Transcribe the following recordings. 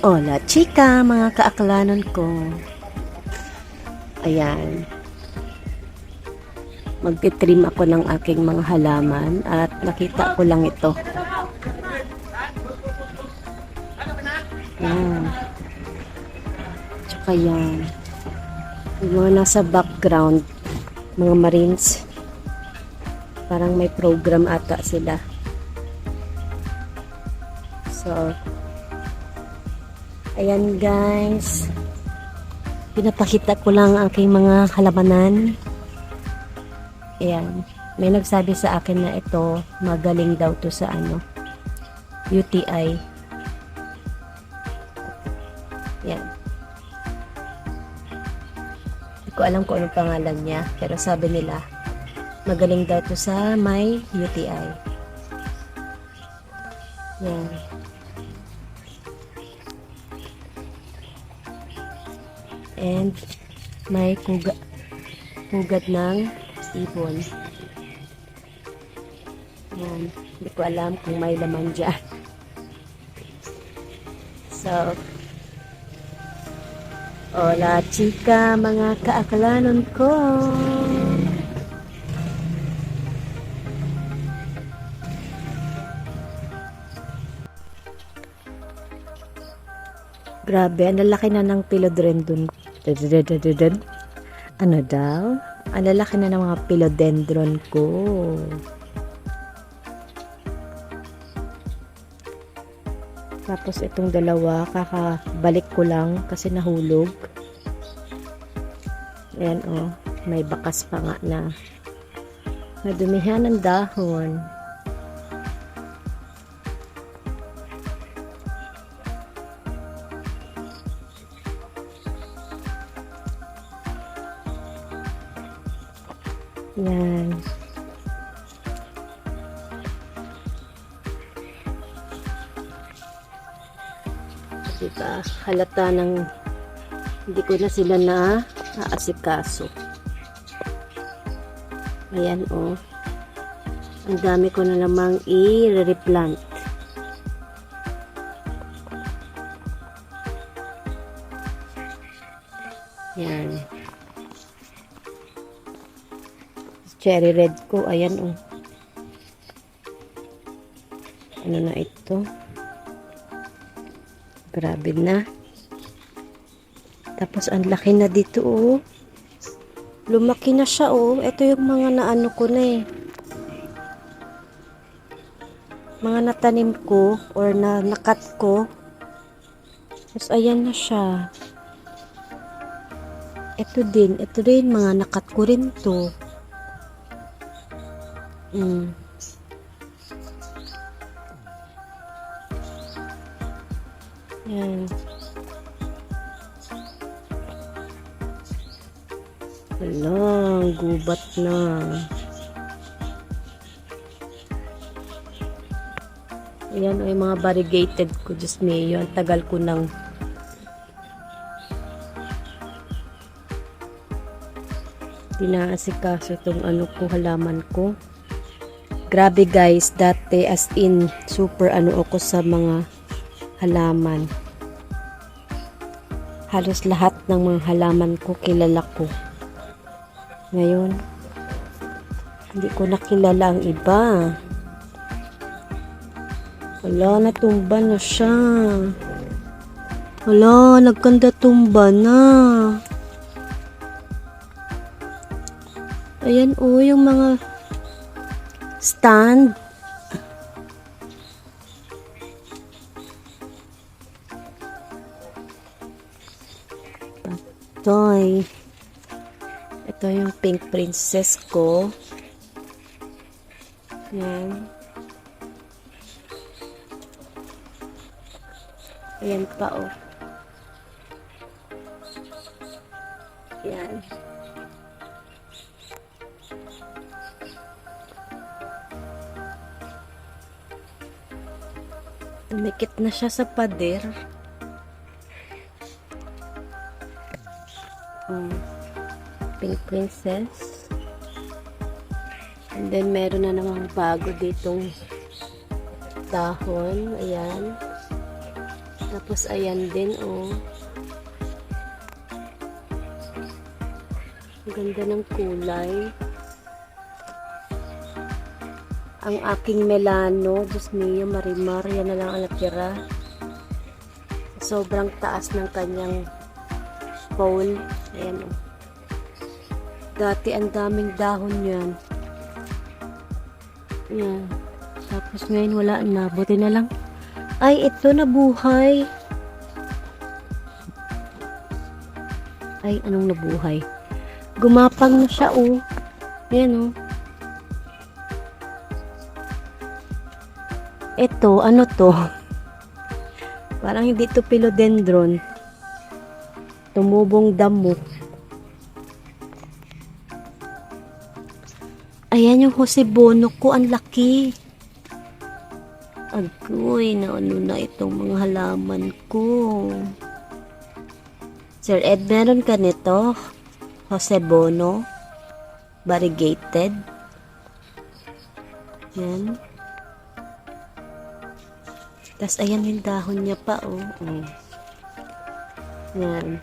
Hola, chika, mga kaaklanon ko. Ayan. Magtitrim ako ng aking mga halaman at nakita ko lang ito. Ayan. Tsaka yan. Yung mga nasa background, mga marines. Parang may program ata sila. So, ayan guys. Pinapakita ko lang ang aking mga halamanan. Ayan. May nagsabi sa akin na ito, magaling daw to sa UTI. Ayan. Hindi ko alam kung anong pangalan niya, pero sabi nila, magaling daw to sa may UTI. Ayan. And may kugat ng ibon. Yan. Hindi ko alam kung may laman dyan. So, hola chika, mga kaaklanon ko. Grabe, ang lalaki na ng philodendron. Ano daw? Ang lalaki na ng mga philodendron ko. Tapos itong dalawa, kakabalik ko lang kasi nahulog. Ayan oh, may bakas pa nga na nadumihan ng dahon. Yan. Diba? Halata ng hindi ko na sila na aasikaso. Ayan oh. Ang dami ko na namang i-replant. Yan. Cherry red ko, ayan oh. Ano na ito? Grabe na. Tapos ang laki na dito oh. Lumaki na siya oh. Ito yung mga naano ko na eh. Mga natanim ko or nakat ko. Tapos ayan na siya. Ito din mga nakat ko rin to. Yan. Hala, gubat na. Ayan, ay mga variegated ko. Diyos me, yun. Tagal ko nang dinaasikaso itong halaman ko. Grabe guys, dati as in super ako sa mga halaman. Halos lahat ng mga halaman ko kilala ko. Ngayon, hindi ko nakilala ang iba. Wala, natumba na siya. Wala, nagkanda tumba na. Ayan oh, yung mga stand. Patoy. Ito yung pink princess ko. Yan. Ayan pa oh. Yan. Tumikit na siya sa pader. Pink princess. And then meron na namang bago ditong dahon. Ayan. Tapos ayan din, oh. Ang ganda ng kulay. Ang aking melano, Diyos mio, marimar, yan na lang ang natira. Sobrang taas ng kanyang pole. Ayan, oh. Dati ang daming dahon yan. Yan. Tapos ngayon wala na. Buti na lang. Ay, ito nabuhay. Ay, anong nabuhay? Gumapang na siya, oh. Ayan, oh. Ito, ano to? Parang hindi to philodendron. Tumubong damo. Ayan yung Josebono ko, ang laki. Agoy, naano na itong mga halaman ko. Sir Ed, meron ka nito? Josebono? Variegated? Yan. Tapos, ayan yung dahon niya pa, oh. Yan.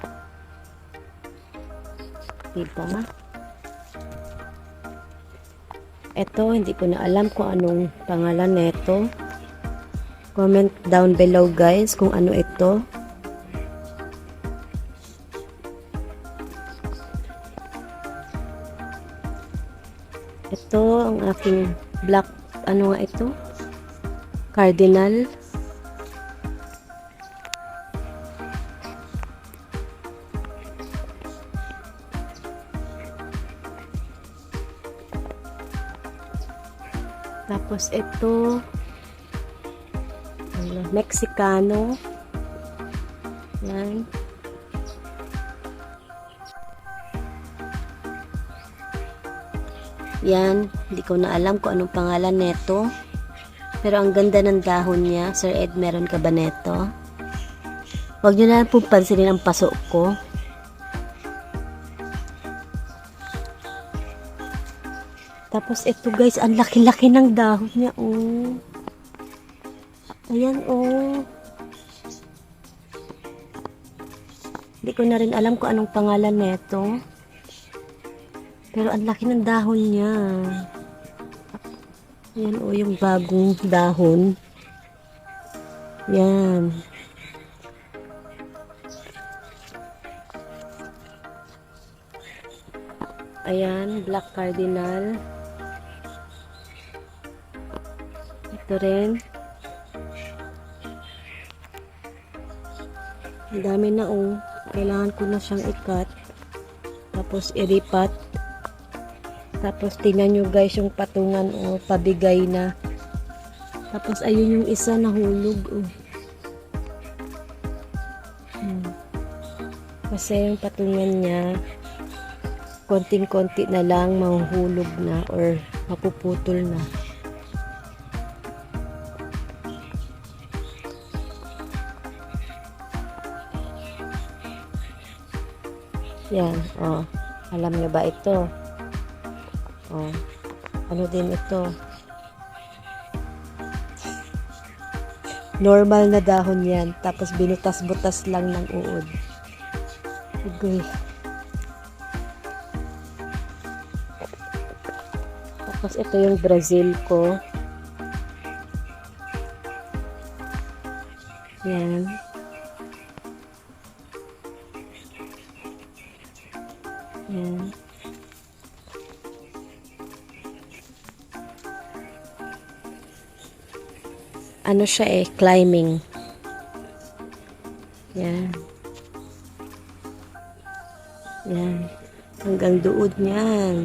Diba? Ito, hindi ko na alam kung anong pangalan nito. Comment down below, guys, kung ano ito. Ito, ang aking black, ano nga ito? Cardinal. Tapos ito, Mexicano. Yan. Yan, hindi ko na alam kung anong pangalan neto. Pero ang ganda ng dahon niya. Sir Ed, meron ka ba neto? Huwag nyo na pong pansinin ang paso ko. Tapos ito guys, ang laki-laki ng dahon niya, oh. Ayan, oh. Hindi ko na rin alam kung anong pangalan neto. Pero ang laki ng dahon niya. Ayan, oh, yung bagong dahon. Yan. Ayan, Black Cardinal. Ito rin. Ang dami na, oh. Kailangan ko na siyang ikat. Tapos iripat. Tapos tingnan nyo guys yung patungan, oh. Pabigay na. Tapos ayun yung isa nahulog, oh. Kasi yung patungan niya konting-konti na lang mahuhulog na or mapuputol na. Yan, oh. Alam nyo ba ito? Oh. Ano din ito? Normal na dahon yan. Tapos binutas-butas lang ng uod. Ugoy. Tapos ito yung Brazil ko. Yan. Yan. Ano siya eh, climbing. Yan. Yan. Hanggang doon yan.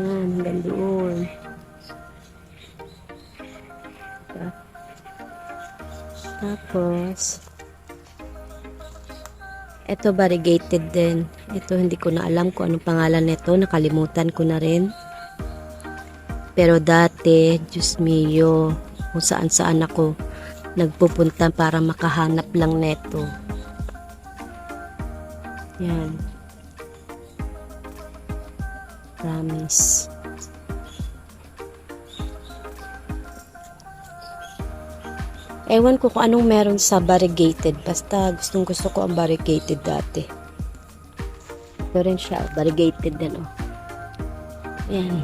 Yan, hanggang doon. Diba? Tapos, ito variegated din. Ito hindi ko na alam kung anong pangalan nito. Nakalimutan ko na rin. Pero dati, Diyos mio, kung saan-saan ako nagpupunta para makahanap lang neto. Yan. Promise. Ewan ko kung anong meron sa variegated. Basta gustong gusto ko ang variegated dati. Ito rin siya. Variegated din, oh. Ayan.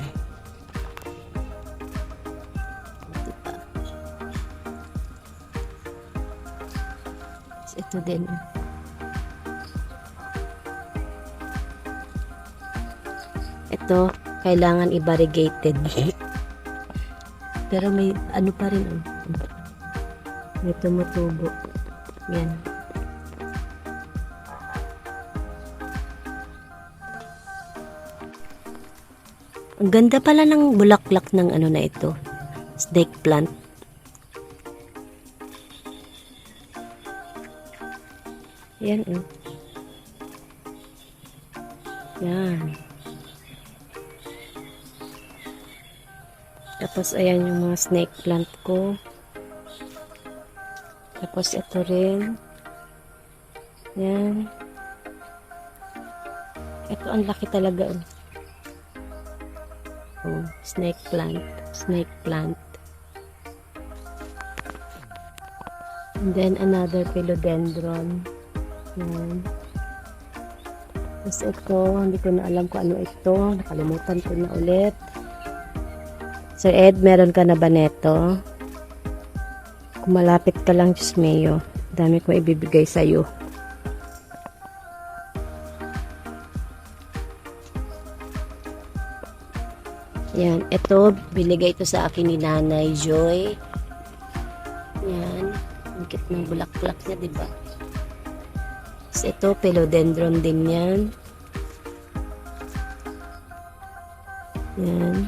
Diba? Ito din. Ito, kailangan i-variegated. Pero may ano pa rin, oh. May tumutubo. Yan. Ang ganda pala ng bulaklak ng ano na ito. Snake plant. Yan, oh. Yan. Tapos, ayan yung mga snake plant ko. Tapos, ito rin. Yan. Ito, ang laki talaga. Oh, snake plant. Snake plant. And then, another philodendron. Yan. Tapos, ito, hindi ko na alam kung ano ito. Nakalimutan ko na ulit. Sir Ed, meron ka na ba neto? Kung malapit ka lang, Diyos mayo, dami ko ibibigay sa'yo. Yan, ito, binigay ito sa akin ni Nanay Joy. Yan, ang cute ng bulaklak niya, diba? Tapos ito, philodendron din yan. Yan.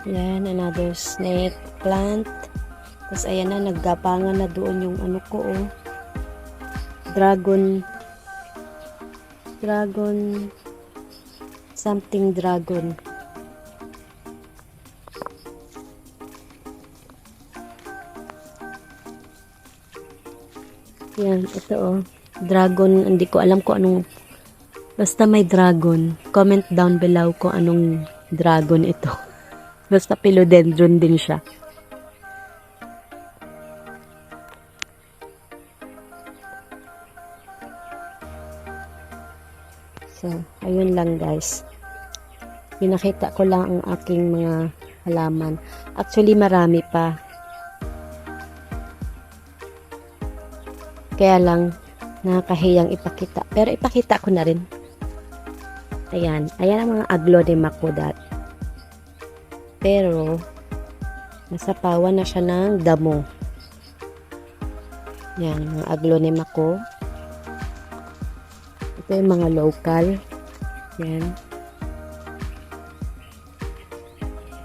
Yan, another snake plant. Tapos ayan na, naggapangan na doon yung ano ko, oh. Dragon something dragon. Yan, ito, oh. Dragon, hindi ko alam kung anong, basta may dragon. Comment down below kung anong dragon ito. Basta philodendron din siya. So, ayun lang guys. Pinakita ko lang ang aking mga halaman. Actually, marami pa. Kaya lang, nakakahiyang ipakita. Pero ipakita ko na rin. Ayan. Ayan ang mga aglonema ko dati. Pero, nasapawan na siya ng damo. Yan, mga aglonema ko. Ito yung mga local. Yan.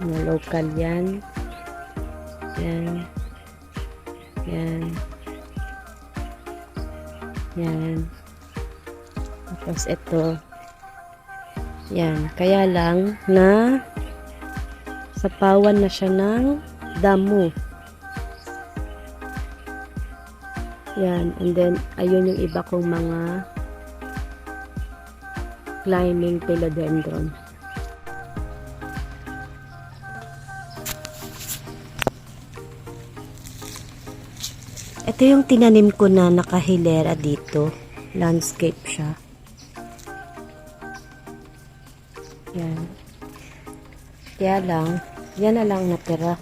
Mga local yan. Yan. Yan. Yan. Tapos ito. Yan. Kaya lang na sapawan na siya ng damo. Yan. And then, ayun yung iba kong mga climbing philodendron. Ito yung tinanim ko na nakahilera dito. Landscape siya. Yan. Kaya lang, yan na lang natira.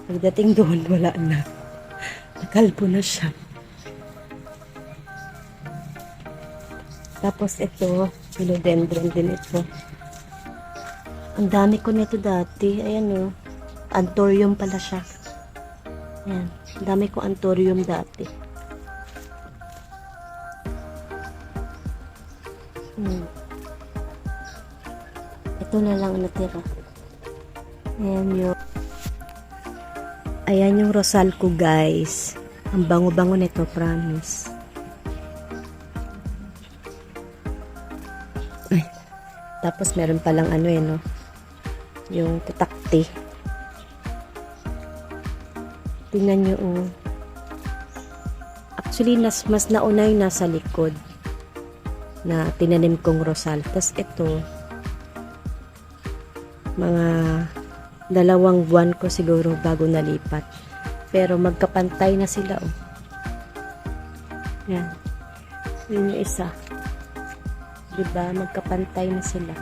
Pagdating doon, wala na. Nakalbo na siya. Tapos ito, philodendron din ito. Ang dami ko nito dati. Ayan o. Anthurium pala siya. Ayan. Ang dami ko anthurium dati. Ito na lang natira. Ayan yung ayan yung rosal ko guys. Ang bango-bango nito, promise. Ay. Tapos meron palang ano eh, no? Yung tatakti. Tingnan nyo, oh. Actually, mas nauna yung nasa likod. na tinanim kong rosal. Tapos ito, mga 2 buwan ko siguro bago nalipat. Pero magkapantay na sila, oh. Yan. Yun yung isa. Diba? Magkapantay na sila.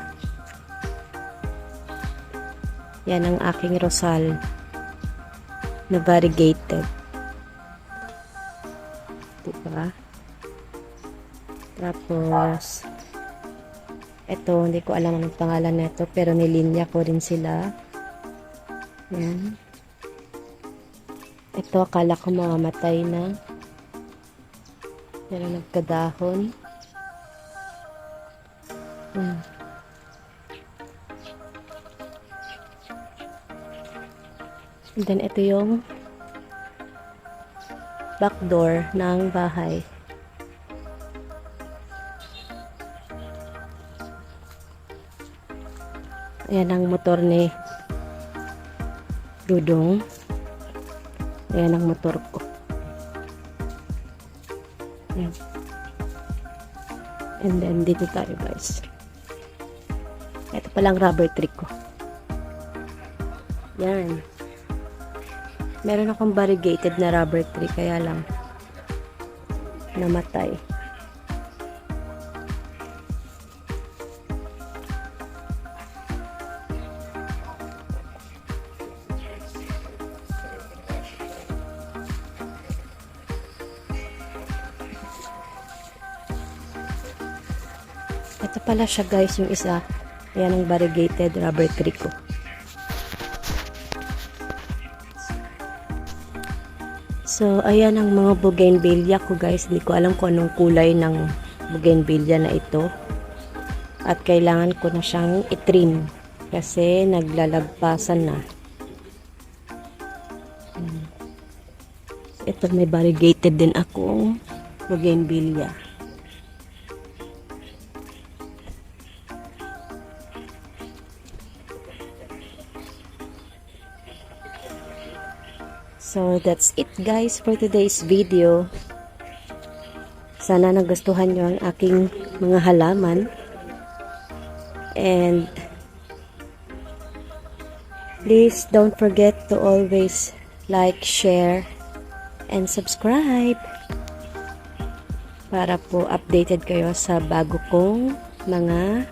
Yan ang aking rosal na variegated. Diba? Tapos, ito, hindi ko alam anong pangalan nito, pero nilinya ko rin sila. Yan. Ito, akala ko mamamatay na. Pero nagkadahon. And then, ito yung back door ng bahay. Ayan ang motor ni Dudong. Ayan ang motor ko. Ayan. And then, dito tayo guys. Ito palang rubber tree ko. Yan. Meron akong variegated na rubber tree, kaya lang namatay. Ito pala siya guys, yung isa. Ayan ang variegated rubber tree ko. So, ayan ang mga bougainvillea ko guys. Hindi ko alam kung anong kulay ng bougainvillea na ito. At kailangan ko na siyang itrim. Kasi naglalagpasan na. Ito may variegated din akong bougainvillea. So, that's it guys for today's video. Sana nagustuhan nyo ang aking mga halaman. And, please don't forget to always like, share, and subscribe. Para po updated kayo sa bago kong mga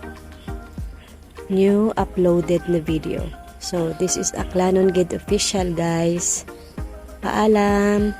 new uploaded na video. So, this is Aklanon Gid Official guys. Paalam!